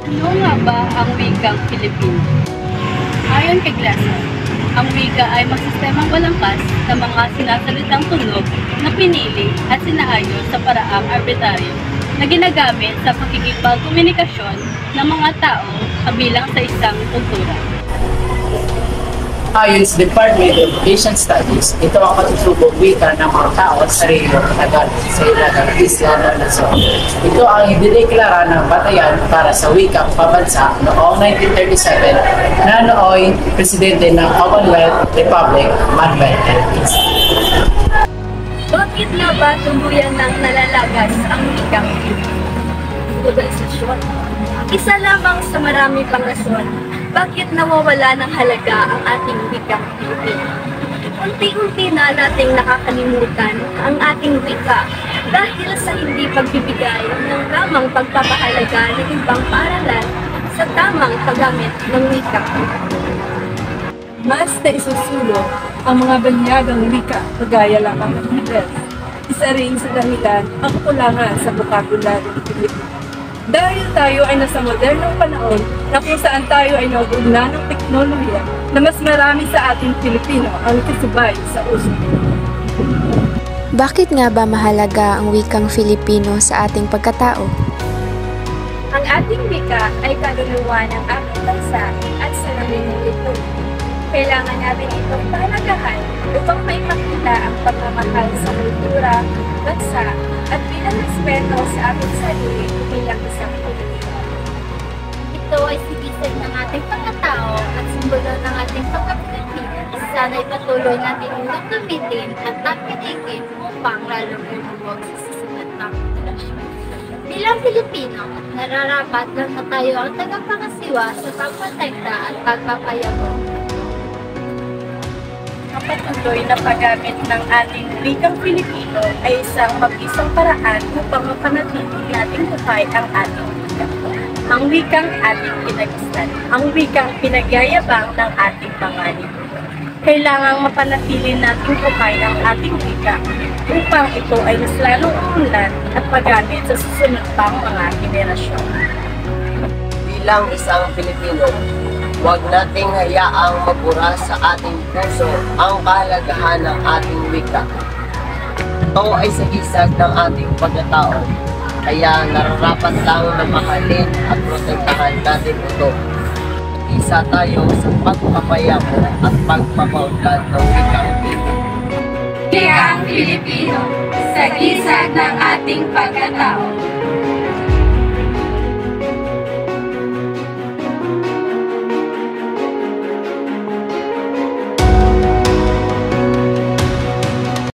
Ano nga ba ang wikang Filipino? Ayon kay Glasser, ang wika ay magsistemang walampas sa mga sinasalitang tunog na pinili at sinaayos sa paraang arbitraryo na ginagamit sa pakikipagkomunikasyon ng mga tao kabilang sa isang kultura. Ayon sa Department of Asian Studies, ito ang katutubong wika ng mga tao sa rehiyon Tagalog sa ilang isla ng Luzon. Ito ang idineklara ng batayan para sa wikang pabansa noong 1937 na nooy presidente ng Commonwealth Republic, Manuel L. Quezon. Bakit nga ba tuluyan ng nalalagas ang wikang Filipino? Globalisasyon. Isa lamang sa marami pang rason bakit nawawala ng halaga ang ating wikang Filipino. Unti-unti na nating nakakalimutan ang ating wika dahil sa hindi pagbibigay ng tamang pagpapahalaga ng ibang paaralan sa tamang paggamit ng wika. Mas naisusulong ang mga banyagang wika kagaya lamang ng Ingles. Isa rin sa dahilan ang kulangan sa vocabulary ng Pilipino. Dahil tayo ay nasa modernong panahon na kung saan tayo ay nauugna ng teknolohiya na mas marami sa ating Pilipino ang kasabay sa uso. Bakit nga ba mahalaga ang wikang Filipino sa ating pagkatao? Ang ating wika ay kaluluwa ng ating bansa at salamin nito. Kailangan natin itong pahalagahan upang maipakita ang pagmamahal sa kultura, bansa, at bilang respeto sa ating sarili bilang isang Pilipino. Ito ay sigisag ng ating pagkatao at simbolo ng ating pagkapilipinas. Sana'y patuloy natin itong gamitin at tapitigin upang lalong lumubog sa susunod na populasyon. Bilang Pilipino, nararapat lang na tayo ang tagapangasiwa sa pagprotekta at pagpapayabong. Ang patuloy na paggamit ng ating wikang Filipino ay isang mabisang paraan upang mapanatili nating buhay ang ating wika. Ang wikang ating pinagistan, ang wikang pinagyayabang ng ating panganib. Kailangang mapanatili nating buhay ang ating wika upang ito ay mas lalong umunlad at paggamit sa susunod pang mga henerasyon. Bilang isang Pilipino, huwag nating hayaang mabura sa ating puso ang kahalagahan ng ating wika. Ito ay sagisag ng ating pagkatao, kaya nararapat lang na mahalin at protektahan natin ito. Isa tayo sa pagpapayamo at pagpapaunlad ng wikang Pilipino. Wikang Filipino, sagisag ng ating pagkatao.